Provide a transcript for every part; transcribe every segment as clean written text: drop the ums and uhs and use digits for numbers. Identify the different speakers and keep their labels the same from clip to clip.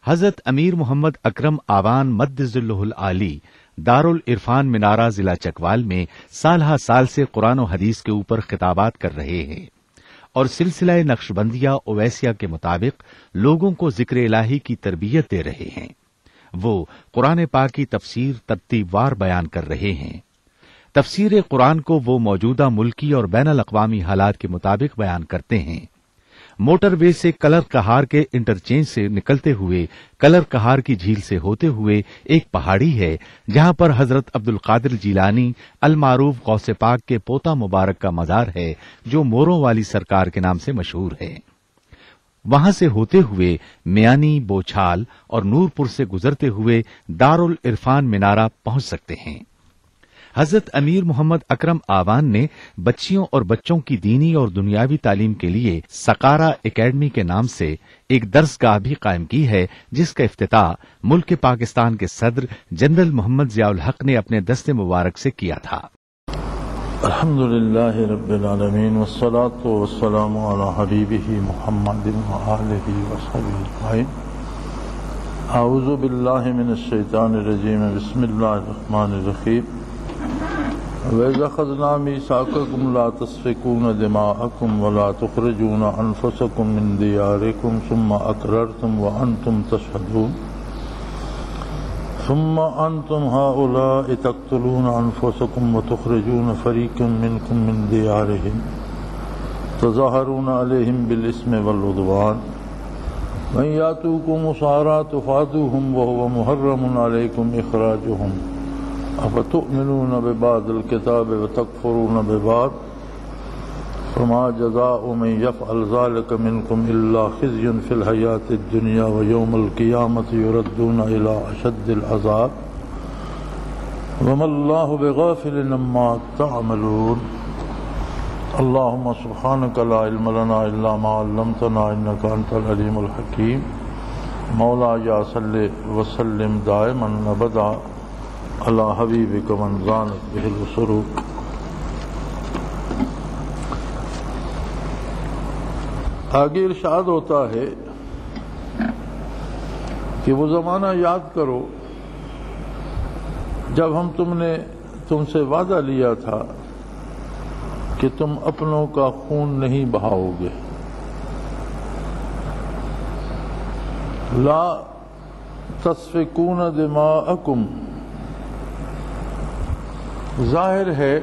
Speaker 1: حضرت امیر محمد اکرم آوان مد ظلہ العالی دارالعرفان منارہ ضلع چکوال میں سال ہا سال سے قرآن و حدیث کے اوپر خطابات کر رہے ہیں اور سلسلہ نقشبندیہ اویسیہ کے مطابق لوگوں کو ذکر الہی کی تربیت دے رہے ہیں۔ وہ قرآن پاک کی تفسیر ترتیب وار بیان کر رہے ہیں۔ تفسیر قرآن کو وہ موجودہ ملکی اور بین الاقوامی حالات کے مطابق بیان کرتے ہیں۔ موٹر وے سے کلر کہار کے انٹرچینج سے نکلتے ہوئے کلر کہار کی جھیل سے ہوتے ہوئے ایک پہاڑی ہے جہاں پر حضرت عبد القادر جیلانی المعروف غوث پاک کے پوتا مبارک کا مزار ہے جو موروں والی سرکار کے نام سے مشہور ہے۔ وہاں سے ہوتے ہوئے میانی، بوچھال اور نورپور سے گزرتے ہوئے دارالعرفان منارہ پہنچ سکتے ہیں۔ حضرت امیر محمد اکرم آوان نے بچیوں اور بچوں کی دینی اور دنیاوی تعلیم کے لیے سقارہ اکیڈمی کے نام سے ایک درس گاہ بھی قائم کی ہے جس کا افتتاح ملک پاکستان کے صدر جنرل محمد ضیاء الحق نے اپنے دست مبارک سے کیا تھا۔
Speaker 2: الحمدللہ رب العالمین والصلاة والسلام علی حبیبہ محمد وآلہ وصحبہ اجمعین۔ اعوذ باللہ من الشیطان الرجیم، بسم اللہ الرحمن الرحیم۔ وَإِذَا أَخَذْنَا مِيثَاقَكُمْ لَا تَسْفِكُونَ دِمَاءَكُمْ وَلَا تُخْرِجُونَ أَنفُسَكُمْ مِنْ دِيَارِكُمْ ثُمَّ أَقْرَرْتُمْ وَأَنْتُمْ تَشْهَدُونَ ثُمَّ أَنْتُمْ هَؤُلَاءِ تَقْتُلُونَ أَنفُسَكُمْ وَتُخْرِجُونَ فَرِيقًا مِنْكُمْ مِنْ دِيَارِهِمْ تَظَاهَرُونَ عَلَيْهِمْ بِالْإِثْمِ وَالْعُدْوَانِ وَإِنْ يَأْتُوكُمْ أُسَارَىٰ تُفَادُوهُمْ وَهُوَ مُحَرَّمٌ عَلَيْكُمْ إِخْرَاجُهُمْ افتؤمنون ببعض الكتاب وتکفرون ببعض فما جزاء من يفعل ذلك منكم الا خزي في الحياة الدنيا ويوم القيامة يردون الى اشد العذاب وما الله بغافل عما تعملون۔ اللهم سبحانك لا علم لنا الا ما علمتنا انك انت العليم الحكيم۔ مولاي صل وسلم دائما ابدا علی حبیبک من زانت بہ السروق۔ آگے ارشاد ہوتا ہے کہ وہ زمانہ یاد کرو جب ہم تم سے وعدہ لیا تھا کہ تم اپنوں کا خون نہیں بہاؤ گے۔ لا تسفکون دماءکم، ظاہر ہے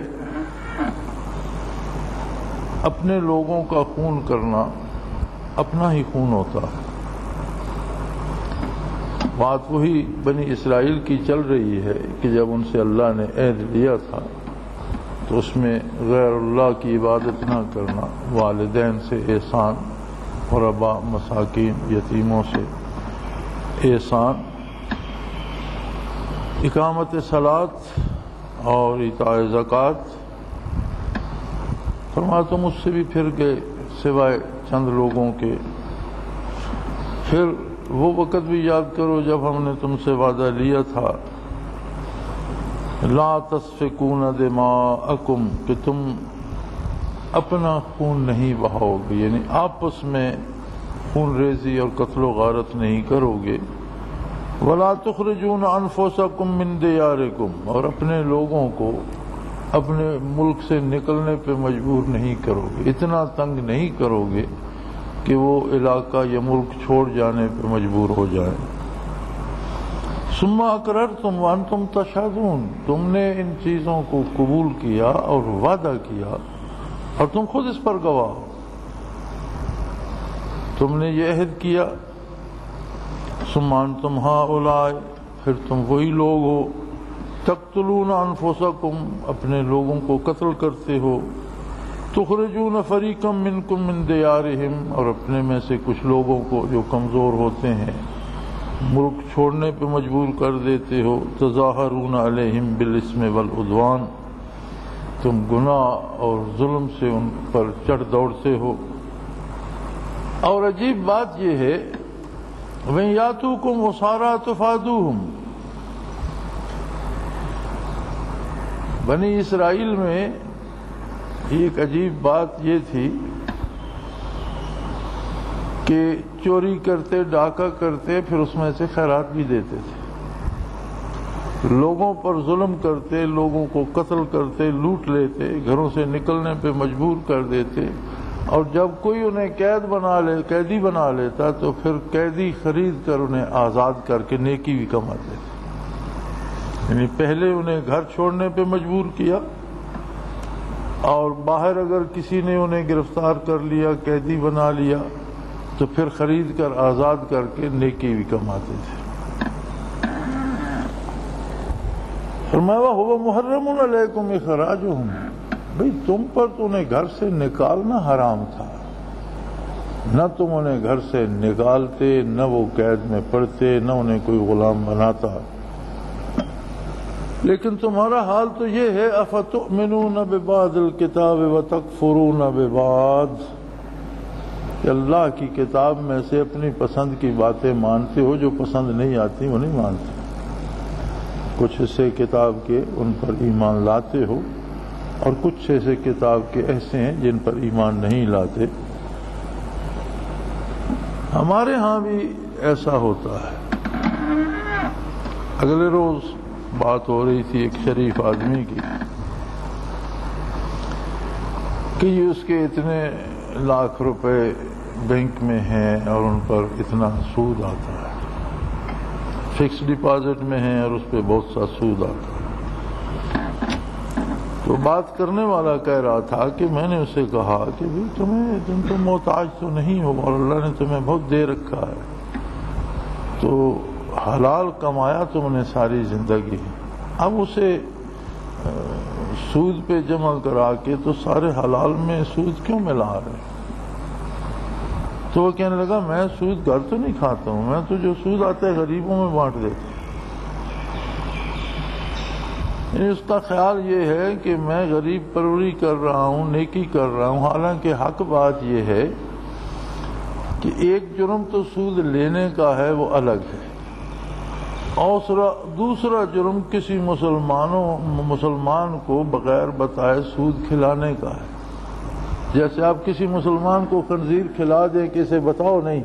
Speaker 2: اپنے لوگوں کا خون کرنا اپنا ہی خون ہوتا ہے۔ بات وہی بنی اسرائیل کی چل رہی ہے کہ جب ان سے اللہ نے عہد لیا تھا تو اس میں غیر اللہ کی عبادت نہ کرنا، والدین سے احسان، غرباء، مساکین، یتیموں سے احسان، اقامت صلاۃ اور ایتاء زکوٰۃ۔ فرمایا تم اس سے بھی پھر گئے سوائے چند لوگوں کے۔ پھر وہ وقت بھی یاد کرو جب ہم نے تم سے وعدہ لیا تھا لا تسفکون دماءکم، کہ تم اپنا خون نہیں بہاؤ گے، یعنی آپس میں خون ریزی اور قتل و غارت نہیں کرو گے۔ وَلَا تُخْرِجُونَ أَنفُسَكُم مِّن دِيَارِكُمْ، اور اپنے لوگوں کو اپنے ملک سے نکلنے پہ مجبور نہیں کرو گے، اتنا تنگ نہیں کرو گے کہ وہ علاقہ یا ملک چھوڑ جانے پہ مجبور ہو جائیں۔ ثُمَّ أَقْرَرْتُمْ وَأَنْتُمْ تَشْهَدُونَ، تم نے ان چیزوں کو قبول کیا اور وعدہ کیا اور تم خود اس پر گواہ ہو۔ تم نے یہ عہد کیا، ثم انتم ہؤلاء، پھر تم وہی لوگ ہو، تقتلون انفسکم، اپنے لوگوں کو قتل کرتے ہو، تخرجون فریقا منکم من دیارہم، اور اپنے میں سے کچھ لوگوں کو جو کمزور ہوتے ہیں ملک چھوڑنے پہ مجبور کر دیتے ہو، تظاہرون علیہم بالاسم والعدوان، تم گناہ اور ظلم سے ان پر چڑھ دوڑتے ہو۔ اور عجیب بات یہ ہے وَإِن يَأْتُوكُمْ أُسَارَىٰ تُفَادُوهُمْ، بنی اسرائیل میں ایک عجیب بات یہ تھی کہ چوری کرتے، ڈاکہ کرتے، پھر اس میں سے خیرات بھی دیتے تھے، لوگوں پر ظلم کرتے، لوگوں کو قتل کرتے، لوٹ لیتے، گھروں سے نکلنے پہ مجبور کر دیتے، اور جب کوئی انہیں قیدی بنا لیتا تو پھر قیدی خرید کر انہیں آزاد کر کے نیکی بھی کماتے تھے۔ یعنی پہلے انہیں گھر چھوڑنے پہ مجبور کیا، اور باہر اگر کسی نے انہیں گرفتار کر لیا، قیدی بنا لیا، تو پھر خرید کر آزاد کر کے نیکی بھی کماتے تھے۔ فرمایا وَهُوَ مُحَرَّمٌ عَلَيْكُمْ إِخْرَاجُهُمْ، بھئی تم پر تو انہیں گھر سے نکالنا حرام تھا، نہ تم انہیں گھر سے نکالتے، نہ وہ قید میں پڑتے، نہ انہیں کوئی غلام بناتا، لیکن تمہارا حال تو یہ ہے أَفَتُؤْمِنُونَ بِبَعْضِ الْكِتَابِ وَتَكْفُرُونَ بِبَعْضٍ، کہ اللہ کی کتاب میں سے اپنی پسند کی باتیں مانتے ہو، جو پسند نہیں آتی وہ نہیں مانتے، کچھ حصے کتاب کے ان پر ایمان لاتے ہو، اور کچھ حصے کتاب کے ایسے ہیں جن پر ایمان نہیں لاتے۔ ہمارے ہاں بھی ایسا ہوتا ہے۔ اگلے روز بات ہو رہی تھی ایک شریف آدمی کی کہ یہ اس کے اتنے لاکھ روپے بینک میں ہیں اور ان پر اتنا سود آتا ہے، فکس ڈپازٹ میں ہیں اور اس پہ بہت سا سود آتا ہے۔ تو بات کرنے والا کہہ رہا تھا کہ میں نے اسے کہا کہ تم تو محتاج تو نہیں ہو، اور اللہ نے تمہیں بہت دے رکھا ہے، تو حلال کمایا تم نے ساری زندگی، اب اسے سود پہ جمع کرا کے تو سارے حلال میں سود کیوں ملا رہے؟ تو وہ کہنے لگا میں سود گھر تو نہیں کھاتا ہوں، میں تو جو سود آتا ہے غریبوں میں بانٹ دیتا ہوں۔ یعنی اس کا خیال یہ ہے کہ میں غریب پروری کر رہا ہوں، نیکی کر رہا ہوں، حالانکہ حق بات یہ ہے کہ ایک جرم تو سود لینے کا ہے، وہ الگ ہے، اور دوسرا جرم کسی مسلمان کو بغیر بتائے سود کھلانے کا ہے۔ جیسے آپ کسی مسلمان کو خنزیر کھلا دیں کہ اسے بتاؤ نہیں،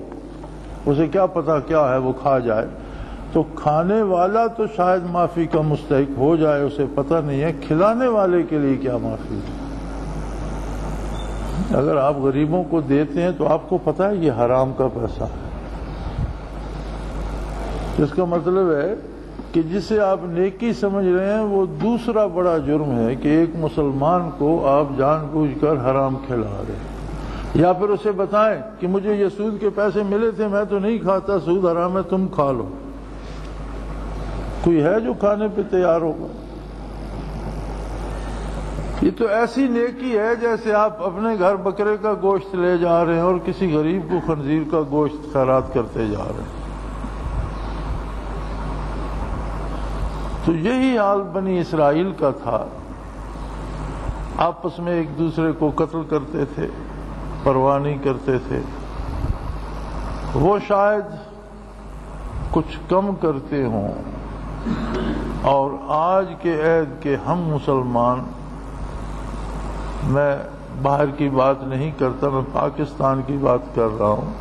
Speaker 2: اسے کیا پتا کیا ہے، وہ کھا جائے، تو کھانے والا تو شاید معافی کا مستحق ہو جائے، اسے پتہ نہیں ہے کھلانے والے کے لیے کیا معافی ہے۔ اگر آپ غریبوں کو دیتے ہیں تو آپ کو پتہ ہے یہ حرام کا پیسہ ہے، اس کا مطلب ہے کہ جسے آپ نیکی سمجھ رہے ہیں وہ دوسرا بڑا جرم ہے کہ ایک مسلمان کو آپ جان بوجھ کر حرام کھلا رہے ہیں، یا پھر اسے بتائیں کہ مجھے یہ سود کے پیسے ملے تھے، میں تو نہیں کھاتا، سود حرام ہے، تم کھا لو۔ کوئی ہے جو کھانے پہ تیار ہوگا؟ یہ تو ایسی نیکی ہے جیسے آپ اپنے گھر بکرے کا گوشت لے جا رہے ہیں اور کسی غریب کو خنزیر کا گوشت خیرات کرتے جا رہے ہیں۔ تو یہی حال بنی اسرائیل کا تھا، آپس میں ایک دوسرے کو قتل کرتے تھے، پرواہ نہیں کرتے تھے۔ وہ شاید کچھ کم کرتے ہوں، اور آج کے عہد کے ہم مسلمان، میں باہر کی بات نہیں کرتا، میں پاکستان کی بات کر رہا ہوں،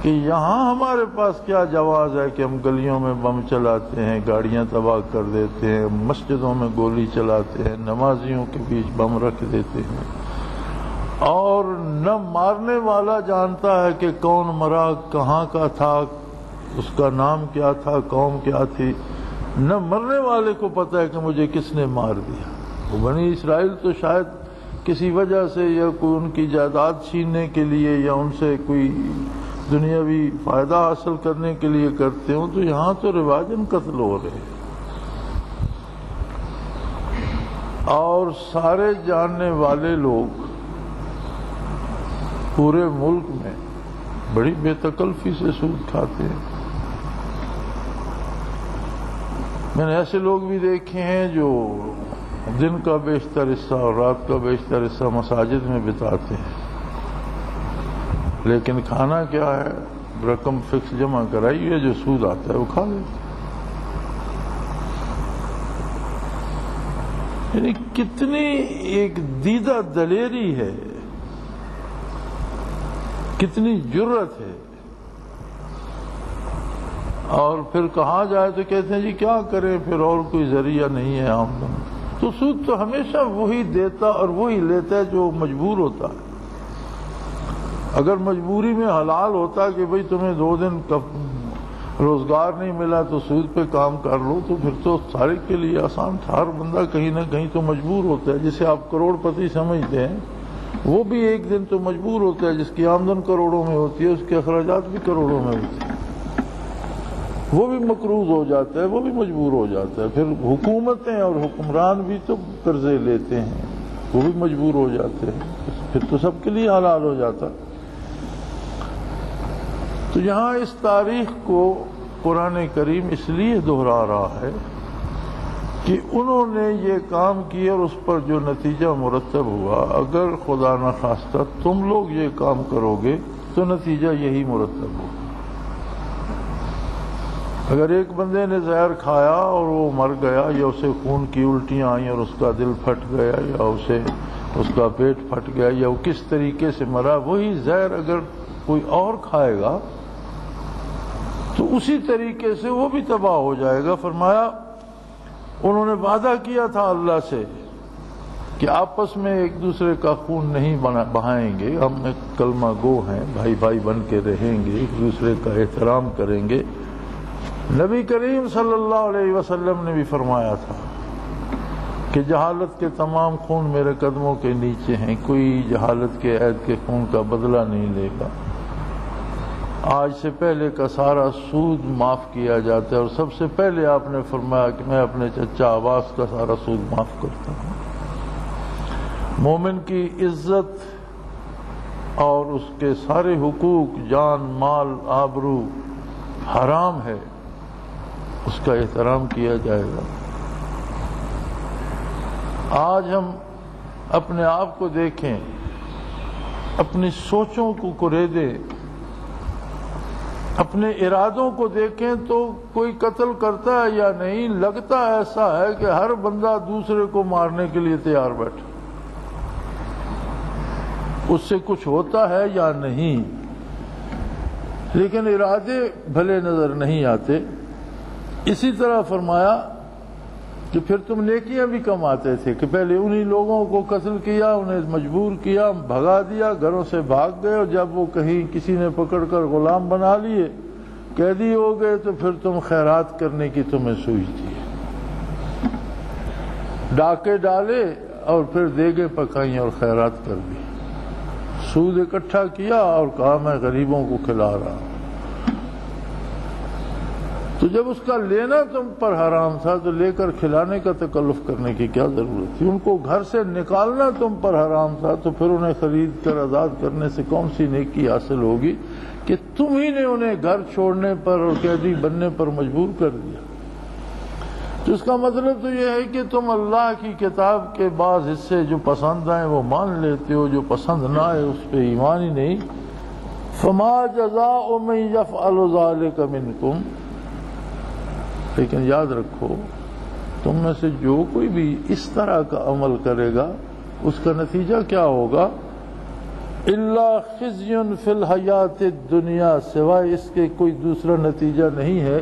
Speaker 2: کہ یہاں ہمارے پاس کیا جواز ہے کہ ہم گلیوں میں بم چلاتے ہیں، گاڑیاں تباہ کر دیتے ہیں، مسجدوں میں گولی چلاتے ہیں، نمازیوں کے بیچ بم رکھ دیتے ہیں، اور نہ مارنے والا جانتا ہے کہ کون مرا، کہاں کا تھا، اس کا نام کیا تھا، قوم کیا تھی، نہ مرنے والے کو پتہ ہے کہ مجھے کس نے مار دیا۔ وہ بنی اسرائیل تو شاید کسی وجہ سے، یا کوئی ان کی جائیداد چھیننے کے لیے، یا ان سے کوئی دنیاوی فائدہ حاصل کرنے کے لیے کرتے ہوں، تو یہاں تو رواجاً قتل ہو رہے ہیں، اور سارے جاننے والے لوگ پورے ملک میں بڑی بے تکلفی سے سود کھاتے ہیں۔ میں نے ایسے لوگ بھی دیکھے ہیں جو دن کا بیشتر حصہ اور رات کا بیشتر حصہ مساجد میں بتاتے ہیں، لیکن کھانا کیا ہے، رقم فکس جمع کرائی ہے، جو سود آتا ہے وہ کھا لیتے۔ یعنی کتنی ایک دیدہ دلیری ہے، کتنی جرت ہے اور پھر کہا جائے تو کہتے ہیں جی کیا کریں پھر اور کوئی ذریعہ نہیں ہے آمدن. تو سود تو ہمیشہ وہی دیتا اور وہی لیتا ہے جو مجبور ہوتا ہے. اگر مجبوری میں حلال ہوتا کہ بھئی تمہیں 2 دن روزگار نہیں ملا تو سود پہ کام کر لو تو پھر تو سارے کے لیے آسان تھا. ہر بندہ کہیں نہ کہیں تو مجبور ہوتا ہے. جسے آپ کروڑ پتی سمجھتے ہیں وہ بھی ایک دن تو مجبور ہوتا ہے. جس کی آمدن کروڑوں میں ہوتی ہے اس کے اخراجات بھی کروڑوں میں ہوتے ہیں. وہ بھی مقروض ہو جاتا ہے, وہ بھی مجبور ہو جاتا ہے. پھر حکومتیں اور حکمران بھی تو قرضے لیتے ہیں, وہ بھی مجبور ہو جاتے ہیں. پھر تو سب کے لیے حلال ہو جاتا. تو یہاں اس تاریخ کو قرآن کریم اس لیے دہرا رہا ہے کہ انہوں نے یہ کام کیا اور اس پر جو نتیجہ مرتب ہوا, اگر خدا نخواستہ تم لوگ یہ کام کرو گے تو نتیجہ یہی مرتب ہوگا. اگر ایک بندے نے زہر کھایا اور وہ مر گیا, یا اسے خون کی الٹیاں آئیں اور اس کا دل پھٹ گیا, یا اس کا پیٹ پھٹ گیا, یا وہ کس طریقے سے مرا, وہی زہر اگر کوئی اور کھائے گا تو اسی طریقے سے وہ بھی تباہ ہو جائے گا. فرمایا انہوں نے وعدہ کیا تھا اللہ سے کہ آپس میں ایک دوسرے کا خون نہیں بہائیں گے, ہم ایک کلمہ گو ہیں, بھائی بھائی بن کے رہیں گے, ایک دوسرے کا احترام کریں گے. نبی کریم صلی اللہ علیہ وسلم نے بھی فرمایا تھا کہ جہالت کے تمام خون میرے قدموں کے نیچے ہیں, کوئی جہالت کے عہد کے خون کا بدلہ نہیں لے گا. آج سے پہلے کا سارا سود معاف کیا جاتا ہے, اور سب سے پہلے آپ نے فرمایا کہ میں اپنے چچا عباس کا سارا سود معاف کرتا ہوں. مومن کی عزت اور اس کے سارے حقوق, جان مال آبرو حرام ہے, اس کا احترام کیا جائے گا. آج ہم اپنے آپ کو دیکھیں, اپنی سوچوں کو کریدیں, اپنے ارادوں کو دیکھیں تو کوئی قتل کرتا ہے یا نہیں, لگتا ایسا ہے کہ ہر بندہ دوسرے کو مارنے کے لیے تیار بیٹھا. اس سے کچھ ہوتا ہے یا نہیں, لیکن ارادے بھلے نظر نہیں آتے. اسی طرح فرمایا کہ پھر تم نیکیاں بھی کماتے تھے کہ پہلے انہی لوگوں کو قتل کیا, انہیں مجبور کیا, بھگا دیا, گھروں سے بھاگ گئے, اور جب وہ کہیں کسی نے پکڑ کر غلام بنا لیے, قیدی ہو گئے, تو پھر تم خیرات کرنے کی تمہیں سوچتی ہے. ڈاکے ڈالے اور پھر دیگیں پکائیں اور خیرات کر دی. سود اکٹھا کیا اور کہا میں غریبوں کو کھلا رہا ہوں. تو جب اس کا لینا تم پر حرام تھا تو لے کر کھلانے کا تکلف کرنے کی کیا ضرورت تھی؟ ان کو گھر سے نکالنا تم پر حرام تھا تو پھر انہیں خرید کر آزاد کرنے سے کون سی نیکی حاصل ہوگی کہ تم ہی نے انہیں گھر چھوڑنے پر اور قیدی بننے پر مجبور کر دیا. تو اس کا مطلب تو یہ ہے کہ تم اللہ کی کتاب کے بعض حصے جو پسند آئیں وہ مان لیتے ہو, جو پسند نہ آئے اس پہ ایمان ہی نہیں. فما جزاء من یفعل ذلک منکم, لیکن یاد رکھو تم میں سے جو کوئی بھی اس طرح کا عمل کرے گا اس کا نتیجہ کیا ہوگا؟ الا خزی فی الحیات الدنیا, سوائے اس کے کوئی دوسرا نتیجہ نہیں ہے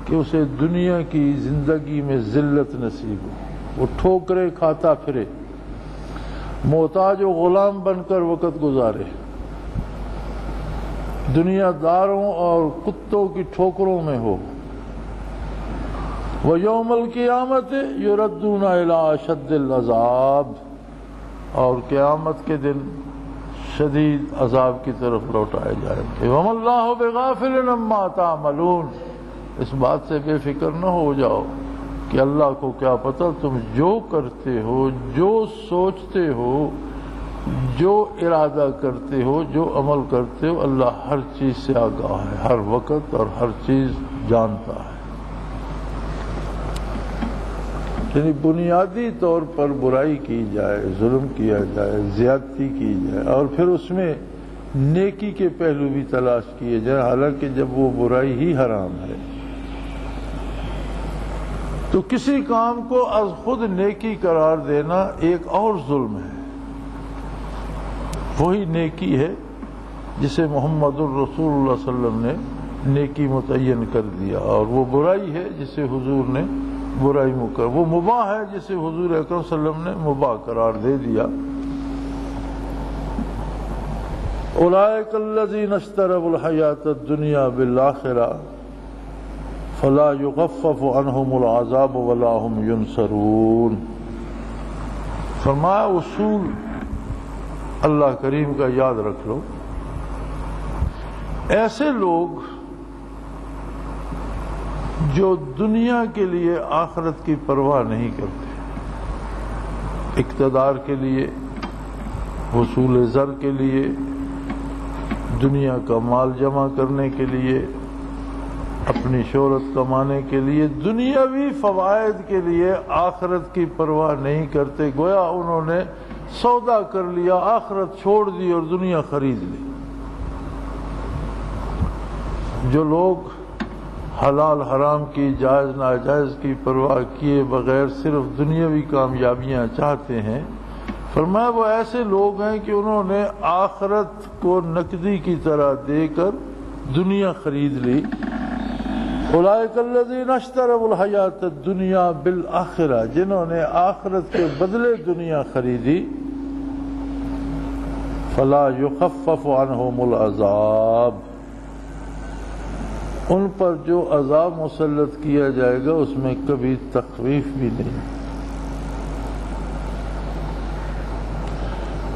Speaker 2: کہ اسے دنیا کی زندگی میں ذلت نصیب ہو, وہ ٹھوکریں کھاتا پھرے, محتاج و غلام بن کر وقت گزارے, دنیا داروں اور کتوں کی ٹھوکروں میں ہو. وَيَوْمَ الْقِيَامَةِ يُرَدُّونَ إِلَىٰ أَشَدِّ الْعَذَابِ, اور قیامت کے دن شدید عذاب کی طرف لوٹائے جائیں گے. وَمَا اللَّهُ بِغَافِلٍ عَمَّا تَعْمَلُونَ, اس بات سے بے فکر نہ ہو جاؤ کہ اللہ کو کیا پتہ تم جو کرتے ہو, جو سوچتے ہو, جو ارادہ کرتے ہو, جو عمل کرتے ہو, اللہ ہر چیز سے آگاہ ہے, ہر وقت اور ہر چیز جانتا ہے. یعنی بنیادی طور پر برائی کی جائے, ظلم کیا جائے, زیادتی کی جائے, اور پھر اس میں نیکی کے پہلو بھی تلاش کیے جائے, حالانکہ جب وہ برائی ہی حرام ہے تو کسی کام کو از خود نیکی قرار دینا ایک اور ظلم ہے. وہی نیکی ہے جسے محمد الرسول اللہ صلی اللہ علیہ وسلم نے نیکی متعین کر دیا، اور وہ برائی ہے جسے حضور نے برائی وہ مباح ہے جسے حضور اکرم صلی اللہ علیہ وسلم نے مباح قرار دے دیا۔ اولئک الذین اشتروا الحیاۃ الدنیا بالآخرہ فلا یخفف عنہم العذاب ولا هم ینصرون۔ فرمایا اصول اللہ کریم کا یاد رکھ لو، ایسے لوگ جو دنیا کے لیے آخرت کی پرواہ نہیں کرتے، اقتدار کے لیے، حصول زر کے لیے، دنیا کا مال جمع کرنے کے لیے، اپنی شہرت کمانے کے لیے، دنیاوی فوائد کے لیے آخرت کی پرواہ نہیں کرتے، گویا انہوں نے سودا کر لیا، آخرت چھوڑ دی اور دنیا خرید لی۔ جو لوگ حلال حرام کی، جائز ناجائز کی پرواہ کیے بغیر صرف دنیاوی کامیابیاں چاہتے ہیں، فرمایا وہ ایسے لوگ ہیں کہ انہوں نے آخرت کو نقدی کی طرح دے کر دنیا خرید لی۔ اولئک الذین اشتروا الحیاۃ الدنیا بالآخرہ، جنہوں نے آخرت کے بدلے دنیا خریدی، فلا یخفف عنہم العذاب، ان پر جو عذاب مسلط کیا جائے گا اس میں کبھی تخفیف بھی نہیں،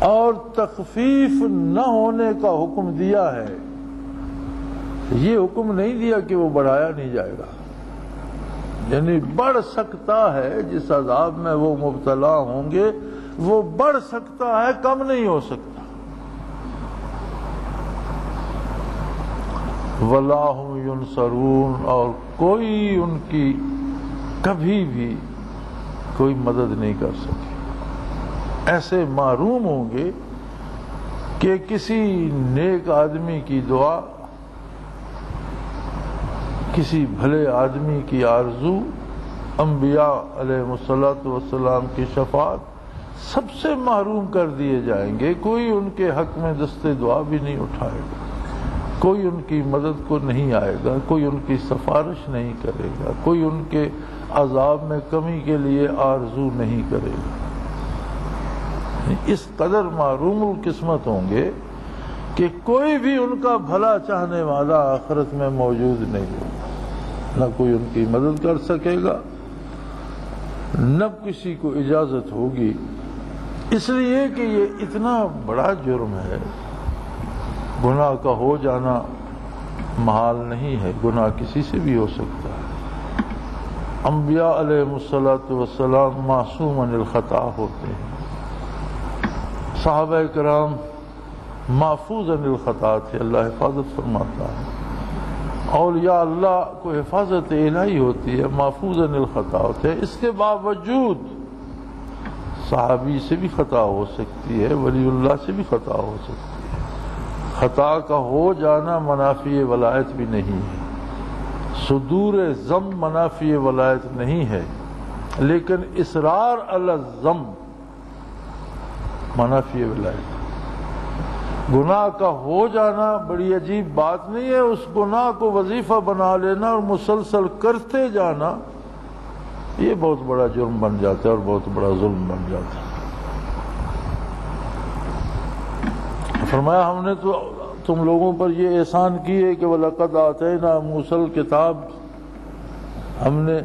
Speaker 2: اور تخفیف نہ ہونے کا حکم دیا ہے، یہ حکم نہیں دیا کہ وہ بڑھایا نہیں جائے گا، یعنی بڑھ سکتا ہے، جس عذاب میں وہ مبتلا ہوں گے وہ بڑھ سکتا ہے، کم نہیں ہو سکتا۔ وَلَا هُمْ يُنصَرُونَ، اور کوئی ان کی کبھی بھی کوئی مدد نہیں کر سکے، ایسے محروم ہوں گے کہ کسی نیک آدمی کی دعا، کسی بھلے آدمی کی آرزو، انبیاء علیہ الصلوۃ والسلام کی شفاعت، سب سے محروم کر دیے جائیں گے، کوئی ان کے حق میں دست دعا بھی نہیں اٹھائے گا، کوئی ان کی مدد کو نہیں آئے گا، کوئی ان کی سفارش نہیں کرے گا، کوئی ان کے عذاب میں کمی کے لیے آرزو نہیں کرے گا۔ اس قدر محروم القسمت ہوں گے کہ کوئی بھی ان کا بھلا چاہنے والا آخرت میں موجود نہیں ہوگا، نہ کوئی ان کی مدد کر سکے گا، نہ کسی کو اجازت ہوگی، اس لیے کہ یہ اتنا بڑا جرم ہے، گناہ کا ہو جانا محال نہیں ہے، گناہ کسی سے بھی ہو سکتا ہے۔ انبیاء علیہ الصلوۃ والسلام معصوم عن الخطا ہوتے ہیں، صحابہ کرام محفوظ عن الخطا تھے، اللہ حفاظت فرماتا ہے، اولیاء اللہ کو حفاظت الہی ہوتی ہے، محفوظ عن الخطا ہوتے ہیں، اس کے باوجود صحابی سے بھی خطا ہو سکتی ہے، ولی اللہ سے بھی خطا ہو سکتی ہے، خطا کا ہو جانا منافی ولایت بھی نہیں ہے، صدور ذم منافی ولایت نہیں ہے، لیکن اصرار علی الذم منافی ولایت۔ گناہ کا ہو جانا بڑی عجیب بات نہیں ہے، اس گناہ کو وظیفہ بنا لینا اور مسلسل کرتے جانا یہ بہت بڑا جرم بن جاتا ہے اور بہت بڑا ظلم بن جاتا ہے۔ فرمایا ہم نے تو تم لوگوں پر یہ احسان کی ہے کہ وَلَقَدْ آتَيْنَا مُوسَى الْكِتَابَ، ہم نے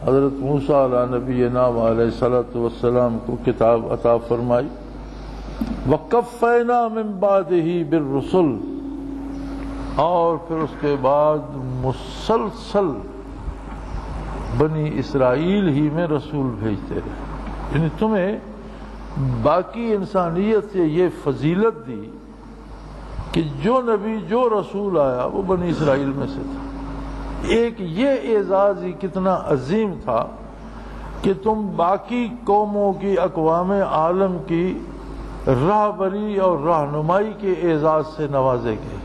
Speaker 2: حضرت موسیٰ علیہ نبینا علیہ الصلوۃ والسلام کو کتاب عطا فرمائی، وَقَفَّيْنَا مِن بَعْدِهِ بِالرُّسُلِ، اور پھر اس کے بعد مسلسل بنی اسرائیل ہی میں رسول بھیجتے رہے، یعنی تمہیں باقی انسانیت سے یہ فضیلت دی کہ جو نبی جو رسول آیا وہ بنی اسرائیل میں سے تھا۔ ایک یہ اعزاز ہی کتنا عظیم تھا کہ تم باقی قوموں کی، اقوام عالم کی راہبری اور رہنمائی کے اعزاز سے نوازے گئے،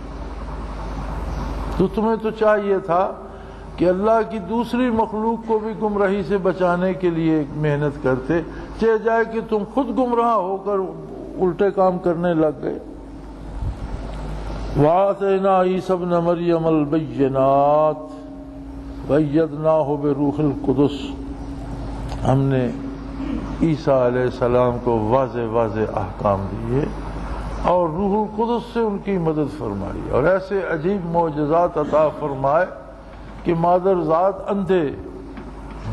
Speaker 2: تو تمہیں تو چاہیے تھا کہ اللہ کی دوسری مخلوق کو بھی گمراہی سے بچانے کے لیے محنت کرتے، چاہے جائے کہ تم خود گمراہ ہو کر الٹے کام کرنے لگ گئے۔ وآتینا عیسی ابن مریم البینات وأیدناہ بروح القدس، ہم نے عیسیٰ علیہ السلام کو واضح احکام دیے اور روح القدس سے ان کی مدد فرمائی، اور ایسے عجیب معجزات عطا فرمائے کہ مادر ذات اندھے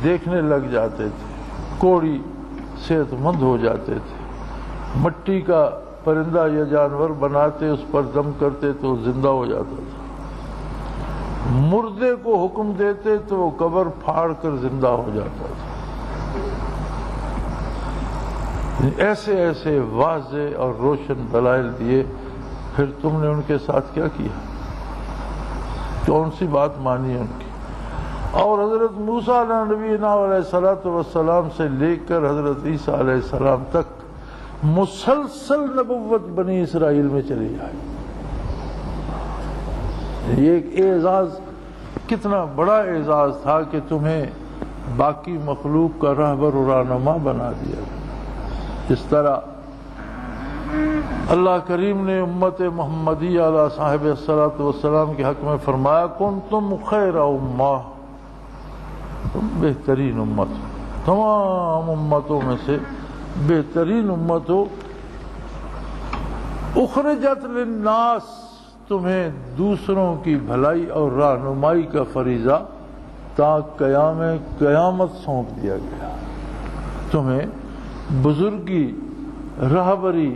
Speaker 2: دیکھنے لگ جاتے تھے، کوڑی صحت مند ہو جاتے تھے، مٹی کا پرندہ یا جانور بناتے اس پر دم کرتے تو زندہ ہو جاتا تھا، مردے کو حکم دیتے تو وہ قبر پھاڑ کر زندہ ہو جاتا تھا۔ ایسے ایسے واضح اور روشن دلائل دیے، پھر تم نے ان کے ساتھ کیا کیا؟ کون سی بات مانی ان کی؟ اور حضرت موسیٰ علیہ نبینا علیہ السلام سے لے کر حضرت عیسیٰ علیہ السلام تک مسلسل نبوت بنی اسرائیل میں چلی آئی۔ یہ ایک اعزاز، کتنا بڑا اعزاز تھا کہ تمہیں باقی مخلوق کا رہبر و رہنما بنا دیا۔ اس طرح اللہ کریم نے امت محمدی علیہ صاحب الصلاۃ والسلام کے حق میں فرمایا، کنتم خیر امہ، تم بہترین امت، تمام امتوں میں سے بہترین امت ہو، اخرجت للناس، تمہیں دوسروں کی بھلائی اور رہنمائی کا فریضہ تا قیامت سونپ دیا گیا۔ تمہیں بزرگی، رہبری،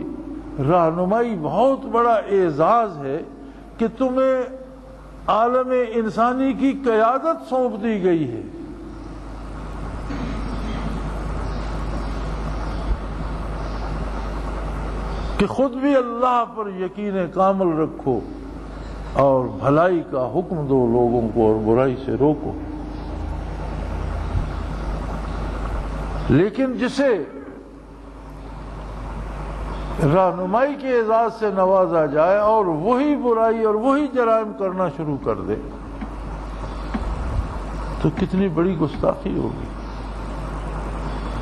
Speaker 2: رہنمائی بہت بڑا اعزاز ہے کہ تمہیں عالم انسانی کی قیادت سونپ دی گئی ہے۔ کہ خود بھی اللہ پر یقین کامل رکھو اور بھلائی کا حکم دو لوگوں کو اور برائی سے روکو۔ لیکن جسے رہنمائی کے اعزاز سے نوازا جائے اور وہی برائی اور وہی جرائم کرنا شروع کر دے تو کتنی بڑی گستاخی ہوگی،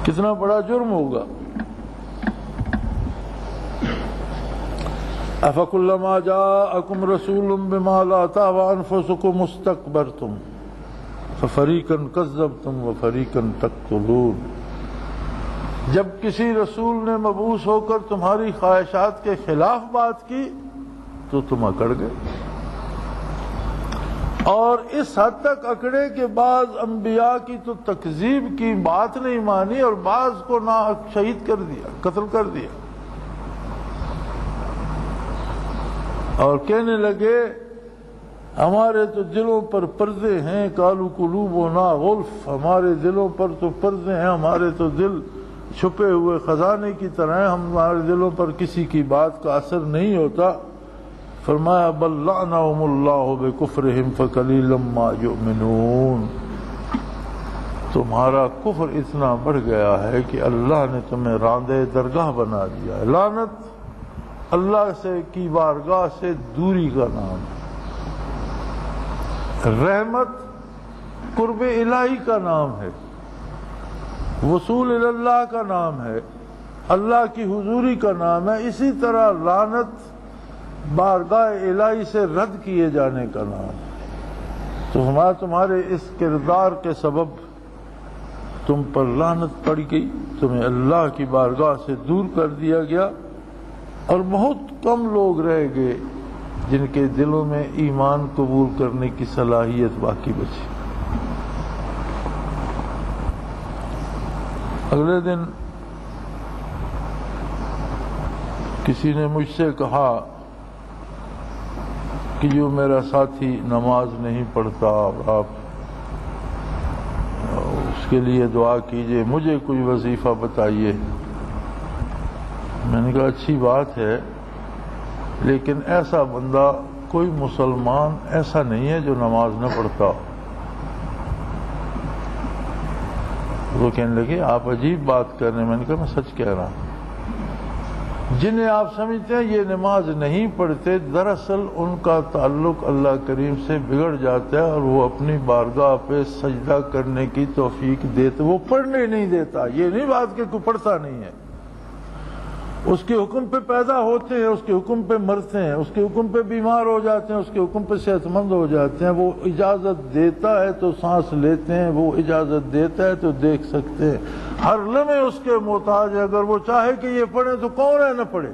Speaker 2: کتنا بڑا جرم ہوگا۔ أَفَكُلَّمَا جَاءَكُمْ رَسُولٌ بِمَا لَا تَهْوَىٰ أَنفُسُكُمُ اسْتَكْبَرْتُمْ فَفَرِيقًا كَذَّبْتُمْ وَفَرِيقًا تَقْتُلُونَ، جب کسی رسول نے مبعوث ہو کر تمہاری خواہشات کے خلاف بات کی تو تم اکڑ گئے، اور اس حد تک اکڑے کہ بعض انبیاء کی تو تکذیب کی، بات نہیں مانی، اور بعض کو شہید کر دیا، قتل کر دیا، اور کہنے لگے ہمارے تو دلوں پر پردے ہیں، قالوا قلوبنا غلف، ہمارے دلوں پر تو پردے ہیں، ہمارے تو دل چھپے ہوئے خزانے کی طرح ہیں، ہمارے دلوں پر کسی کی بات کا اثر نہیں ہوتا۔ فرمایا بل لعنہم اللہ بکفرہم فقلیلا ما یؤمنون، تمہارا کفر اتنا بڑھ گیا ہے کہ اللہ نے تمہیں راندے درگاہ بنا دیا ہے۔ لعنت اللہ سے کی بارگاہ سے دوری کا نام ہے، رحمت قرب الہی کا نام ہے، وصول اللہ کا نام ہے، اللہ کی حضوری کا نام ہے۔ اسی طرح لعنت بارگاہ الہی سے رد کیے جانے کا نام ہے۔ تو ہمارا تمہارے اس کردار کے سبب تم پر لعنت پڑ گئی، تمہیں اللہ کی بارگاہ سے دور کر دیا گیا، اور بہت کم لوگ رہ گئے جن کے دلوں میں ایمان قبول کرنے کی صلاحیت باقی بچی۔ اگلے دن کسی نے مجھ سے کہا کہ جو میرا ساتھی نماز نہیں پڑھتا، آپ اس کے لیے دعا کیجئے، مجھے کوئی وظیفہ بتائیے۔ میں نے کہا اچھی بات ہے، لیکن ایسا بندہ، کوئی مسلمان ایسا نہیں ہے جو نماز نہ پڑھتا۔ وہ کہنے لگے آپ عجیب بات کر رہے ہیں۔ میں نے کہا میں سچ کہہ رہا ہوں۔ جنہیں آپ سمجھتے ہیں یہ نماز نہیں پڑھتے، دراصل ان کا تعلق اللہ کریم سے بگڑ جاتا ہے، اور وہ اپنی بارگاہ پہ سجدہ کرنے کی توفیق دیتے، وہ پڑھنے نہیں دیتا۔ یہ نہیں بات کہ کوئی پڑھتا نہیں ہے، اس کے حکم پہ پیدا ہوتے ہیں، اس کے حکم پہ مرتے ہیں، اس کے حکم پہ بیمار ہو جاتے ہیں، اس کے حکم پہ صحت مند ہو جاتے ہیں۔ وہ اجازت دیتا ہے تو سانس لیتے ہیں، وہ اجازت دیتا ہے تو دیکھ سکتے ہیں۔ ہر لمحے اس کے محتاج ہے، اگر وہ چاہے کہ یہ پڑھے تو کون ہے نہ پڑھے۔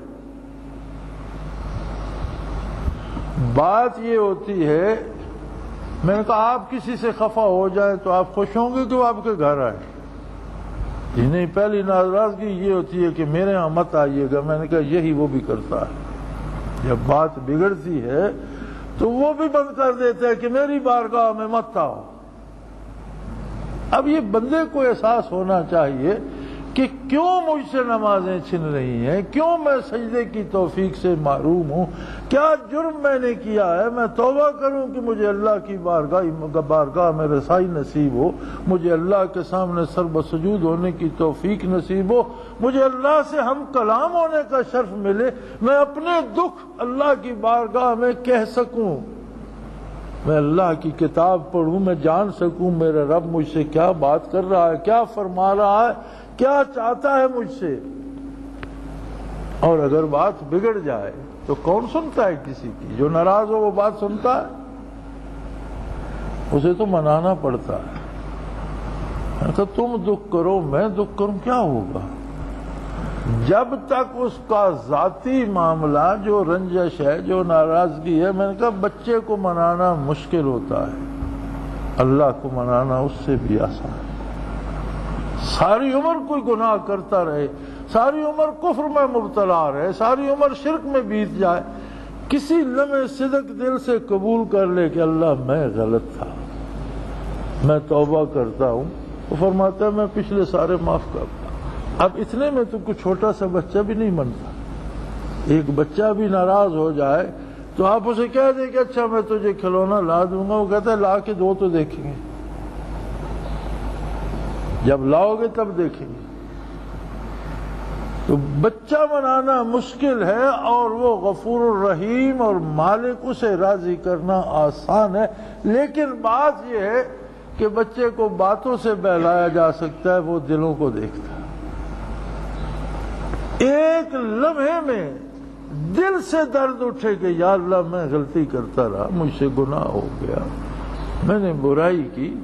Speaker 2: بات یہ ہوتی ہے، میں نے کہا آپ کسی سے خفا ہو جائیں تو آپ خوش ہوں گے کہ وہ آپ کے گھر آئے؟ نہیں، پہلی ناراضگی یہ ہوتی ہے کہ میرے ہاں مت آئیے گا۔ میں نے کہا یہی وہ بھی کرتا ہے، جب بات بگڑتی ہے تو وہ بھی بند کر دیتا ہے کہ میری بارگاہ میں مت آؤ۔ اب یہ بندے کو احساس ہونا چاہیے کہ کیوں مجھ سے نمازیں چھن رہی ہیں، کیوں میں سجدے کی توفیق سے محروم ہوں، کیا جرم میں نے کیا ہے۔ میں توبہ کروں کہ مجھے اللہ کی بارگاہ میں رسائی نصیب ہو، مجھے اللہ کے سامنے سر بسجود ہونے کی توفیق نصیب ہو، مجھے اللہ سے ہم کلام ہونے کا شرف ملے، میں اپنے دکھ اللہ کی بارگاہ میں کہہ سکوں، میں اللہ کی کتاب پڑھوں، میں جان سکوں میرا رب مجھ سے کیا بات کر رہا ہے، کیا فرما رہا ہے، کیا چاہتا ہے مجھ سے۔ اور اگر بات بگڑ جائے تو کون سنتا ہے کسی کی؟ جو ناراض ہو وہ بات سنتا ہے؟ اسے تو منانا پڑتا ہے۔ تو تم دکھ کرو میں دکھ کروں، کیا ہوگا؟ جب تک اس کا ذاتی معاملہ جو رنجش ہے، جو ناراضگی ہے، میں نے کہا بچے کو منانا مشکل ہوتا ہے، اللہ کو منانا اس سے بھی آسان ہے۔ ساری عمر کوئی گناہ کرتا رہے، ساری عمر کفر میں مبتلا رہے، ساری عمر شرک میں بیت جائے، کسی لمحے صدق دل سے قبول کر لے کہ اللہ میں غلط تھا، میں توبہ کرتا ہوں، وہ فرماتا ہے میں پچھلے سارے معاف کرتا۔ اب اتنے میں تو کوئی چھوٹا سا بچہ بھی نہیں بنتا۔ ایک بچہ بھی ناراض ہو جائے تو آپ اسے کہہ دیں کہ اچھا میں تجھے کھلونا لا دوں گا، وہ کہتا ہے لا کے دو تو دیکھیں گے، جب لاؤ گے تب دیکھیں گے۔ تو بچہ منانا مشکل ہے اور وہ غفور الرحیم اور مالک، اسے راضی کرنا آسان ہے، لیکن بات یہ ہے کہ بچے کو باتوں سے بہلایا جا سکتا ہے، وہ دلوں کو دیکھتا ہے۔ ایک لمحے میں دل سے درد اٹھے کہ یا اللہ میں غلطی کرتا رہا، مجھ سے گناہ ہو گیا، میں نے برائی کی،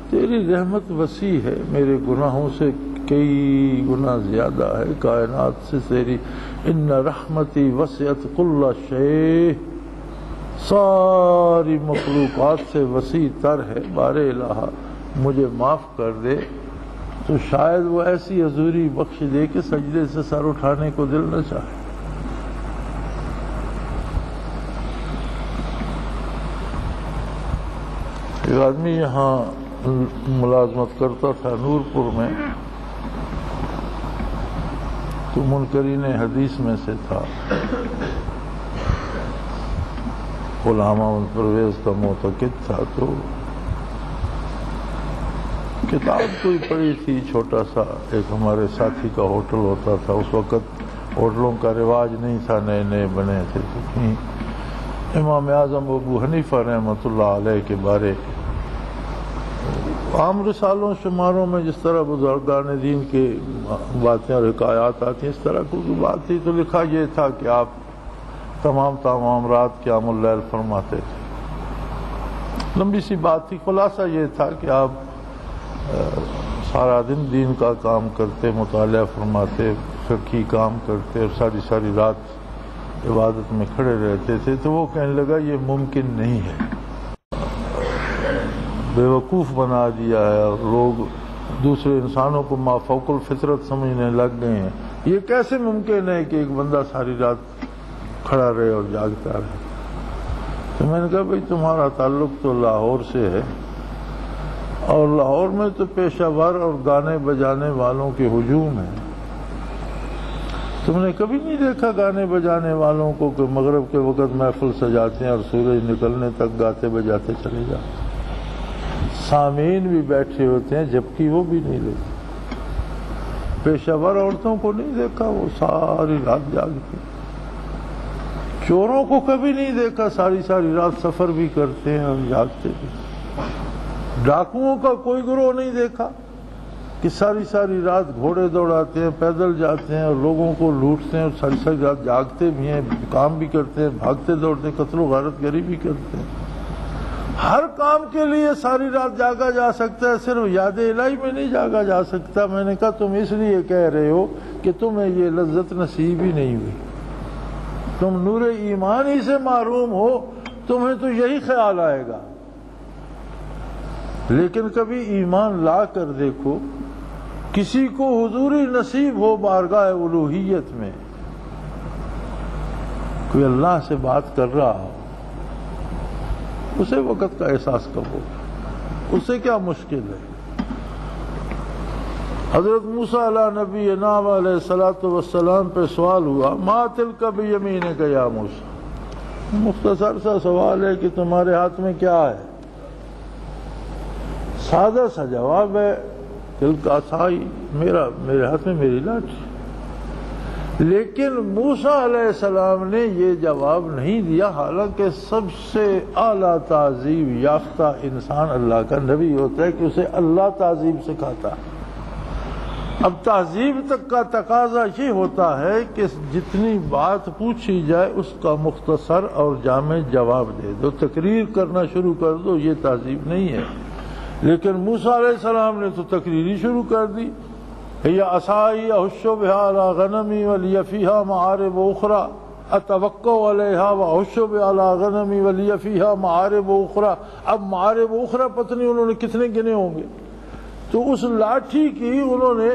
Speaker 2: تیری رحمت وسیع ہے، میرے گناہوں سے کئی گنا زیادہ ہے، کائنات سے تیری ان رحمتی وسعت کل شیء، ساری مخلوقات سے وسیع تر ہے، بار الہ مجھے معاف کر دے، تو شاید وہ ایسی حضوری بخش دے کہ سجدے سے سر اٹھانے کو دل نہ چاہے۔ ایک آدمی یہاں ملازمت کرتا تھا نورپور میں، تو منکرین حدیث میں سے تھا، علامہ پرویز کا معتقد تھا، تو کتاب کوئی پڑھی تھی، چھوٹا سا ایک ہمارے ساتھی کا ہوٹل ہوتا تھا، اس وقت ہوٹلوں کا رواج نہیں تھا، نئے نئے بنے تھے، امام اعظم ابو حنیفہ رحمۃ اللہ علیہ کے بارے عام رسالوں شماروں میں جس طرح بزرگان دین کے باتیں اور حکایات آتی ہیں، اس طرح کوئی بات تھی، تو لکھا یہ تھا کہ آپ تمام رات قیام اللیل فرماتے تھے۔ لمبی سی بات تھی، خلاصہ یہ تھا کہ آپ سارا دن دین کا کام کرتے، مطالعہ فرماتے، فقہی کام کرتے، اور ساری ساری رات عبادت میں کھڑے رہتے تھے۔ تو وہ کہنے لگا یہ ممکن نہیں ہے، بے وقوف بنا دیا ہے، اور لوگ دوسرے انسانوں کو مافوق الفطرت سمجھنے لگ گئے ہیں، یہ کیسے ممکن ہے کہ ایک بندہ ساری رات کھڑا رہے اور جاگتا رہے؟ تو میں نے کہا بھئی تمہارا تعلق تو لاہور سے ہے، اور لاہور میں تو پیشہ ور اور گانے بجانے والوں کے ہجوم ہے، تم نے کبھی نہیں دیکھا گانے بجانے والوں کو کہ مغرب کے وقت محفل سجاتے ہیں اور سورج نکلنے تک گاتے بجاتے چلے جاتے، سامعین بھی بیٹھے ہوتے ہیں جبکہ وہ بھی نہیں دیکھتے۔ پیشہ ور عورتوں کو نہیں دیکھا، وہ ساری رات جاگتی۔ چوروں کو کبھی نہیں دیکھا، ساری ساری رات سفر بھی کرتے ہیں اور جاگتے بھی۔ ڈاکوؤں کا کوئی گروہ نہیں دیکھا، کہ ساری ساری رات گھوڑے دوڑاتے ہیں، پیدل جاتے ہیں اور لوگوں کو لوٹتے ہیں، اور ساری ساری رات جاگتے بھی ہیں، کام بھی کرتے ہیں، بھاگتے دوڑتے ہیں، قتل و غارت گری بھی کرتے ہیں۔ ہر کام کے لیے ساری رات جاگا جا سکتا ہے، صرف یاد الہی میں نہیں جاگا جا سکتا۔ میں نے کہا تم اس لیے کہہ رہے ہو کہ تمہیں یہ لذت نصیب ہی نہیں ہوئی، تم نور ایمان ہی سے محروم ہو، تمہیں تو یہی خیال آئے گا۔ لیکن کبھی ایمان لا کر دیکھو، کسی کو حضوری نصیب ہو بارگاہ الوہیت میں، کوئی اللہ سے بات کر رہا ہو، اسے وقت کا احساس کب ہوگا؟ اسے کیا مشکل ہے؟ حضرت موسیٰ علیہ نبینا علیہ الصلوۃ والسلام پہ سوال ہوا، ما تلک بیمینک یا موسیٰ، مختصر سا سوال ہے کہ تمہارے ہاتھ میں کیا ہے؟ سادہ سا جواب ہے، تلک عصائی، میرے ہاتھ میں میری لاٹھی۔ لیکن موسیٰ علیہ السلام نے یہ جواب نہیں دیا، حالانکہ سب سے اعلیٰ تعظیم یافتہ انسان اللہ کا نبی ہوتا ہے کہ اسے اللہ تعظیم سکھاتا۔ اب تہذیب تک کا تقاضا یہ ہوتا ہے کہ جتنی بات پوچھی جائے اس کا مختصر اور جامع جواب دے دو، تقریر کرنا شروع کر دو، یہ تہذیب نہیں ہے۔ لیکن موسیٰ علیہ السلام نے تو تقریری شروع کر دی، یا عصائی احش بہا علی غنمی ولی فیہا معارب اخری اتوقع علیہا واحش بہا علی غنمی ولی فیہا معارب اخری۔ اب معارب اخری پتہ نہیں انہوں نے کتنے گنے ہوں گے۔ تو اس لاٹھی کی انہوں نے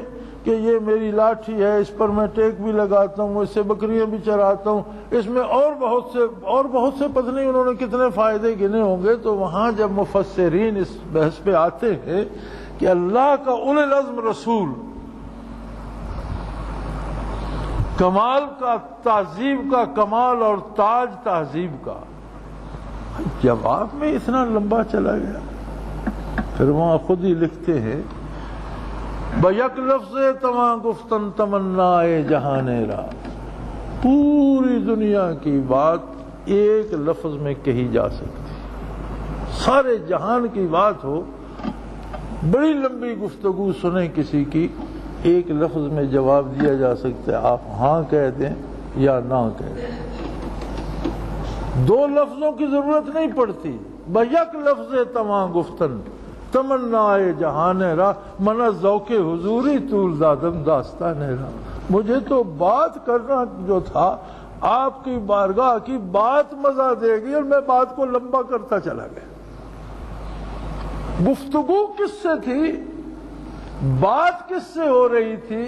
Speaker 2: کہ یہ میری لاٹھی ہے، اس پر میں ٹیک بھی لگاتا ہوں، اس سے بکریاں بھی چراتا ہوں، اس میں اور بہت سے پتہ نہیں انہوں نے کتنے فائدے گنے ہوں گے۔ تو وہاں جب مفسرین اس بحث پہ آتے ہیں کہ اللہ کا اولی العزم رسول، کمال کا تہذیب کا کمال اور تاج تہذیب کا، جواب میں اتنا لمبا چلا گیا۔ پھر وہاں خود ہی لکھتے ہیں، بیک لفظ تمام گفتن تمنائے جہان را، پوری دنیا کی بات ایک لفظ میں کہی جا سکتی، سارے جہان کی بات ہو، بڑی لمبی گفتگو سنیں کسی کی، ایک لفظ میں جواب دیا جا سکتا ہے، آپ ہاں کہہ دیں یا نہ کہہ دیں، دو لفظوں کی ضرورت نہیں پڑتی۔ بیک لفظ تمام گفتن تمنائے جہان را، من ذوق حضوری طول دادم داستان را، مجھے تو بات کرنا جو تھا آپ کی بارگاہ کی بات مزہ دے گی، اور میں بات کو لمبا کرتا چلا گیا۔ گفتگو کس سے تھی، بات کس سے ہو رہی تھی،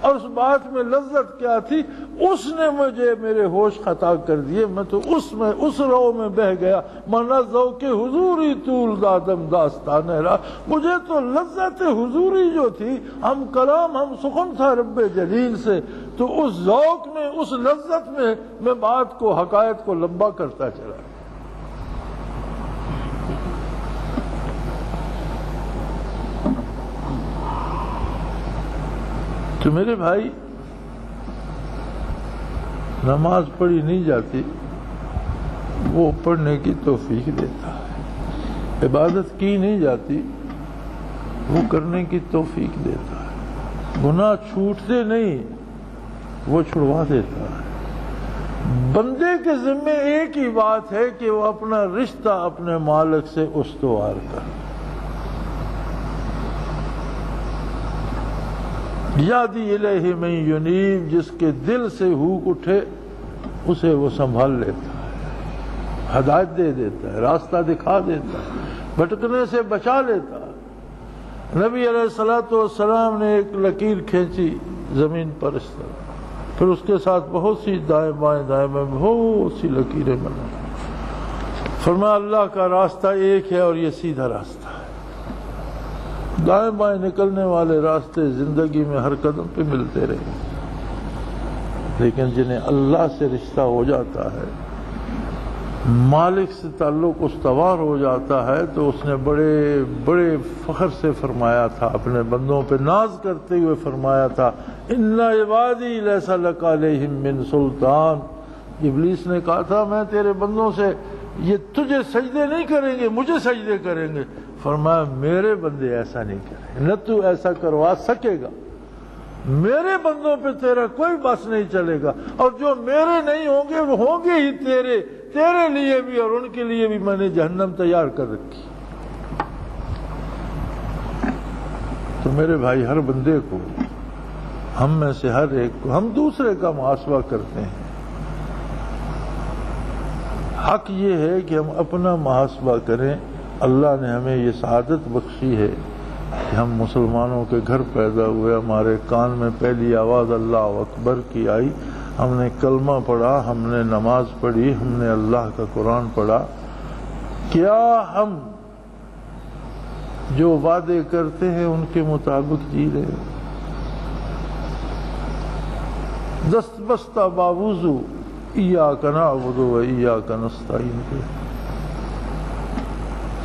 Speaker 2: اور اس بات میں لذت کیا تھی، اس نے مجھے میرے ہوش خطا کر دیے، میں تو اس رو میں بہ گیا۔ من ذوق حضوری طول دادم داستان را، مجھے تو لذت حضوری جو تھی، ہم کلام ہم سخن تھا رب جلیل سے، تو اس ذوق میں، اس لذت میں بات کو، حقائق کو لمبا کرتا چلا۔ تو میرے بھائی، نماز پڑھی نہیں جاتی، وہ پڑھنے کی توفیق دیتا ہے، عبادت کی نہیں جاتی، وہ کرنے کی توفیق دیتا ہے، گناہ چھوٹتے نہیں، وہ چھڑوا دیتا ہے۔ بندے کے ذمے ایک ہی بات ہے کہ وہ اپنا رشتہ اپنے مالک سے استوار کرے۔ یادی الیہ من ینیب، جس کے دل سے ہوک اٹھے اسے وہ سنبھال لیتا ہے، ہدایت دے دیتا ہے، راستہ دکھا دیتا ہے، بھٹکنے سے بچا لیتا ہے۔ نبی علیہ الصلوۃ والسلام نے ایک لکیر کھینچی زمین پر اس طرح، پھر اس کے ساتھ بہت سی دائیں بائیں بہت سی لکیریں بنائی، فرمایا اللہ کا راستہ ایک ہے اور یہ سیدھا راستہ ہے۔ دائیں بائیں نکلنے والے راستے زندگی میں ہر قدم پہ ملتے رہے، لیکن جنہیں اللہ سے رشتہ ہو جاتا ہے، مالک سے تعلق استوار ہو جاتا ہے، تو اس نے بڑے بڑے فخر سے فرمایا تھا، اپنے بندوں پہ ناز کرتے ہوئے فرمایا تھا، ان عبادی لیس لک علیہم من سلطان۔ ابلیس نے کہا تھا میں تیرے بندوں سے، یہ تجھے سجدے نہیں کریں گے، مجھے سجدے کریں گے۔ فرمایا میرے بندے ایسا نہیں کریں، نہ تو ایسا کروا سکے گا، میرے بندوں پہ تیرا کوئی بس نہیں چلے گا، اور جو میرے نہیں ہوں گے وہ ہوں گے ہی تیرے لیے بھی اور ان کے لیے بھی میں نے جہنم تیار کر رکھی۔ تو میرے بھائی، ہر بندے کو، ہم میں سے ہر ایک کو، ہم دوسرے کا محاسبہ کرتے ہیں، حق یہ ہے کہ ہم اپنا محاسبہ کریں۔ اللہ نے ہمیں یہ سعادت بخشی ہے کہ ہم مسلمانوں کے گھر پیدا ہوئے، ہمارے کان میں پہلی آواز اللہ اکبر کی آئی، ہم نے کلمہ پڑھا، ہم نے نماز پڑھی، ہم نے اللہ کا قرآن پڑھا۔ کیا ہم جو وعدے کرتے ہیں ان کے مطابق جی رہے ہیں؟ دست بستہ باوضو ایاک نعبد و ایاک نستعین کے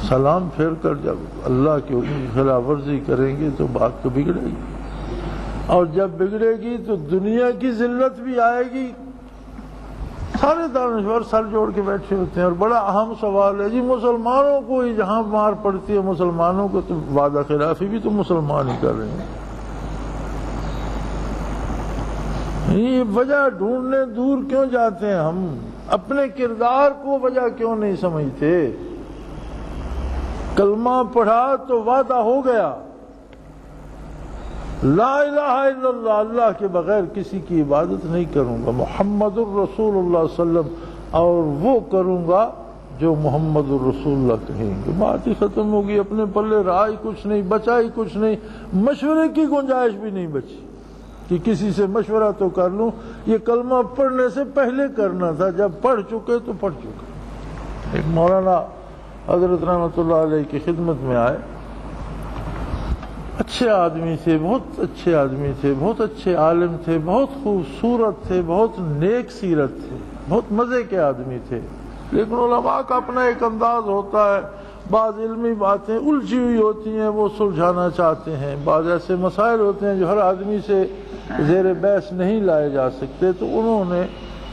Speaker 2: سلام پھیر کر جب اللہ کے حکم کی خلاف ورزی کریں گے تو بات تو بگڑے گی، اور جب بگڑے گی تو دنیا کی ذلت بھی آئے گی۔ سارے دانشور سر جوڑ کے بیٹھے ہوتے ہیں، اور بڑا اہم سوال ہے جی مسلمانوں کو ہی جہاں مار پڑتی ہے، مسلمانوں کو تو وعدہ خلافی بھی تو مسلمان ہی کر رہے ہیں۔ یہ وجہ ڈھونڈنے دور کیوں جاتے ہیں؟ ہم اپنے کردار کو وجہ کیوں نہیں سمجھتے؟ کلمہ پڑھا تو وعدہ ہو گیا، لا الہ الا اللہ، اللہ کے بغیر کسی کی عبادت نہیں کروں گا، محمد الرسول اللہ صلی اللہ علیہ وسلم، اور وہ کروں گا جو محمد الرسول اللہ کہیں گے۔ بات ہی ختم ہوگی، اپنے پلے رہا ہی کچھ نہیں، بچا ہی کچھ نہیں، مشورے کی گنجائش بھی نہیں بچی کہ کسی سے مشورہ تو کر لوں۔ یہ کلمہ پڑھنے سے پہلے کرنا تھا، جب پڑھ چکے تو پڑھ چکے۔ ایک مولانا حضرت رحمۃ اللہ علیہ کی خدمت میں آئے، اچھے آدمی تھے، بہت اچھے آدمی تھے، بہت اچھے عالم تھے، بہت خوبصورت تھے، بہت نیک سیرت تھے، بہت مزے کے آدمی تھے، لیکن علماء کا اپنا ایک انداز ہوتا ہے، بعض علمی باتیں الجھی ہوئی ہوتی ہیں وہ سلجھانا چاہتے ہیں، بعض ایسے مسائل ہوتے ہیں جو ہر آدمی سے زیر بحث نہیں لائے جا سکتے، تو انہوں نے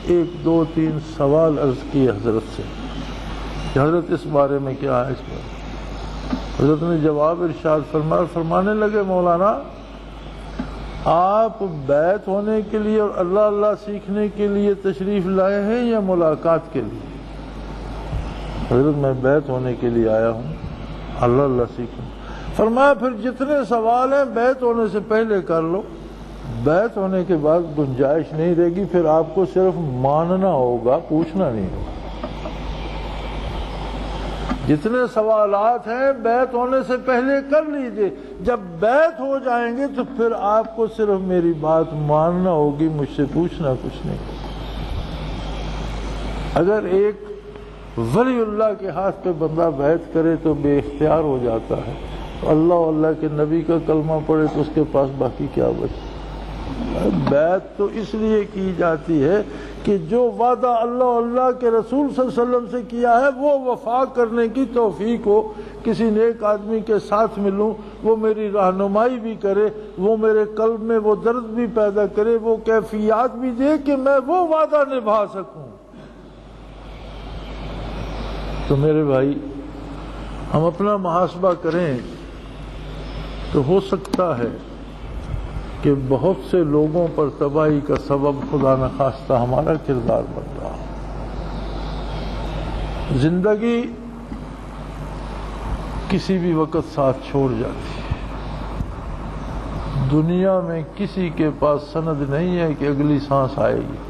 Speaker 2: ایک دو تین سوال عرض کیے حضرت سے کہ حضرت اس بارے میں کیا ہے؟ اس بارے حضرت نے جواب ارشاد فرمانے لگے، مولانا آپ بیعت ہونے کے لیے اور اللہ اللہ سیکھنے کے لیے تشریف لائے ہیں یا ملاقات کے لیے؟ حضرت میں بیعت ہونے کے لیے آیا ہوں، اللہ اللہ سیکھوں۔ فرمایا پھر جتنے سوال ہیں بیعت ہونے سے پہلے کر لو، بیعت ہونے کے بعد گنجائش نہیں رہے گی، پھر آپ کو صرف ماننا ہوگا، پوچھنا نہیں ہوگا۔ جتنے سوالات ہیں بیعت ہونے سے پہلے کر لیجئے، جب بیعت ہو جائیں گے تو پھر آپ کو صرف میری بات ماننا ہوگی، مجھ سے پوچھنا کچھ نہیں۔ اگر ایک ولی اللہ کے ہاتھ پہ بندہ بیعت کرے تو بے اختیار ہو جاتا ہے، اللہ اور اللہ کے نبی کا کلمہ پڑھے تو اس کے پاس باقی کیا بچے؟ بیعت تو اس لیے کی جاتی ہے کہ جو وعدہ اللہ اور اللہ کے رسول صلی اللہ علیہ وسلم سے کیا ہے وہ وفا کرنے کی توفیق ہو، کسی نیک آدمی کے ساتھ ملوں، وہ میری رہنمائی بھی کرے، وہ میرے قلب میں وہ درد بھی پیدا کرے، وہ کیفیات بھی دے کہ میں وہ وعدہ نبھا سکوں۔ تو میرے بھائی، ہم اپنا محاسبہ کریں تو ہو سکتا ہے کہ بہت سے لوگوں پر تباہی کا سبب خدا نخواستہ ہمارا کردار بن رہا۔ زندگی کسی بھی وقت ساتھ چھوڑ جاتی ہے، دنیا میں کسی کے پاس سند نہیں ہے کہ اگلی سانس آئے گی،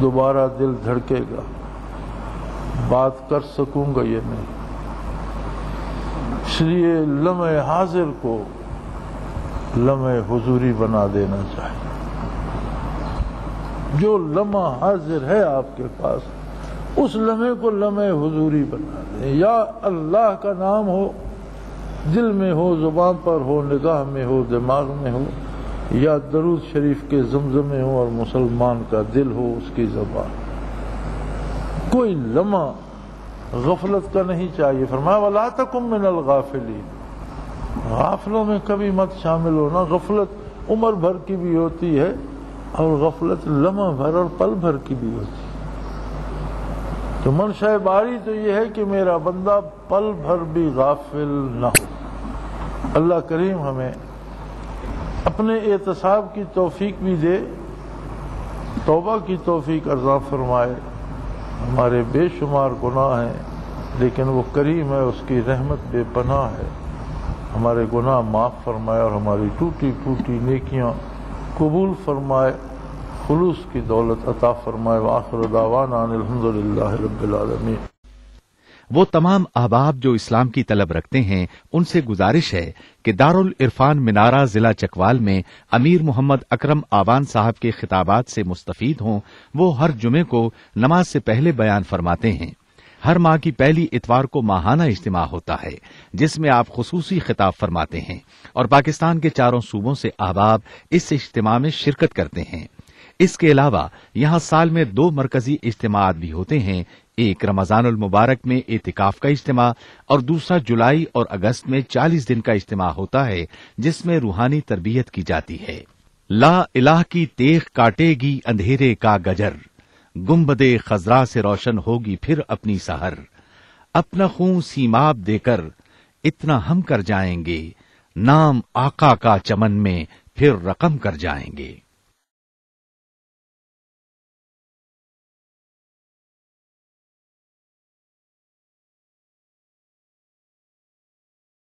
Speaker 2: دوبارہ دل دھڑکے گا، بات کر سکوں گا یہ نہیں۔ اس لیے لمحہ حاضر کو لمحہ حضوری بنا دینا چاہیے۔ جو لمحہ حاضر ہے آپ کے پاس اس لمحے کو لمحہ حضوری بنا دیں، یا اللہ کا نام ہو، دل میں ہو، زبان پر ہو، نگاہ میں ہو، دماغ میں ہو، یا درود شریف کے زمزمے ہو اور مسلمان کا دل ہو اس کی زبان۔ کوئی لمحہ غفلت کا نہیں چاہیے۔ فرمایا وَلَا تَكُن مِّنَ الْغَافِلِينَ، غافلوں میں کبھی مت شامل ہونا۔ غفلت عمر بھر کی بھی ہوتی ہے اور غفلت لمحہ بھر اور پل بھر کی بھی ہوتی ہے۔ تو منشأ باری تو یہ ہے کہ میرا بندہ پل بھر بھی غافل نہ ہو۔ اللہ کریم ہمیں اپنے احتساب کی توفیق بھی دے، توبہ کی توفیق عطا فرمائے۔ ہمارے بے شمار گناہ ہیں لیکن وہ کریم ہے، اس کی رحمت بے پناہ ہے، ہمارے گناہ معاف فرمائے اور ہماری ٹوٹی پھوٹی نیکیاں قبول فرمائے، خلوص کی دولت عطا فرمائے۔ وآخر دعوانا ان الحمدللہ رب العالمین۔
Speaker 1: وہ تمام احباب جو اسلام کی طلب رکھتے ہیں ان سے گزارش ہے کہ دارالعرفان منارہ ضلع چکوال میں امیر محمد اکرم آوان صاحب کے خطابات سے مستفید ہوں۔ وہ ہر جمعے کو نماز سے پہلے بیان فرماتے ہیں۔ ہر ماہ کی پہلی اتوار کو ماہانہ اجتماع ہوتا ہے جس میں آپ خصوصی خطاب فرماتے ہیں اور پاکستان کے چاروں صوبوں سے احباب اس اجتماع میں شرکت کرتے ہیں۔ اس کے علاوہ یہاں سال میں 2 مرکزی اجتماعات بھی ہوتے ہیں، ایک رمضان المبارک میں اعتکاف کا اجتماع اور دوسرا جولائی اور اگست میں 40 دن کا اجتماع ہوتا ہے جس میں روحانی تربیت کی جاتی ہے۔ لا الہ کی تیغ کاٹے گی اندھیرے کا گجر، گنبدے خضرا سے روشن ہوگی پھر اپنی سحر، اپنا خون سیماب دے کر اتنا ہم کر جائیں گے، نام آقا کا چمن میں پھر رقم کر جائیں گے۔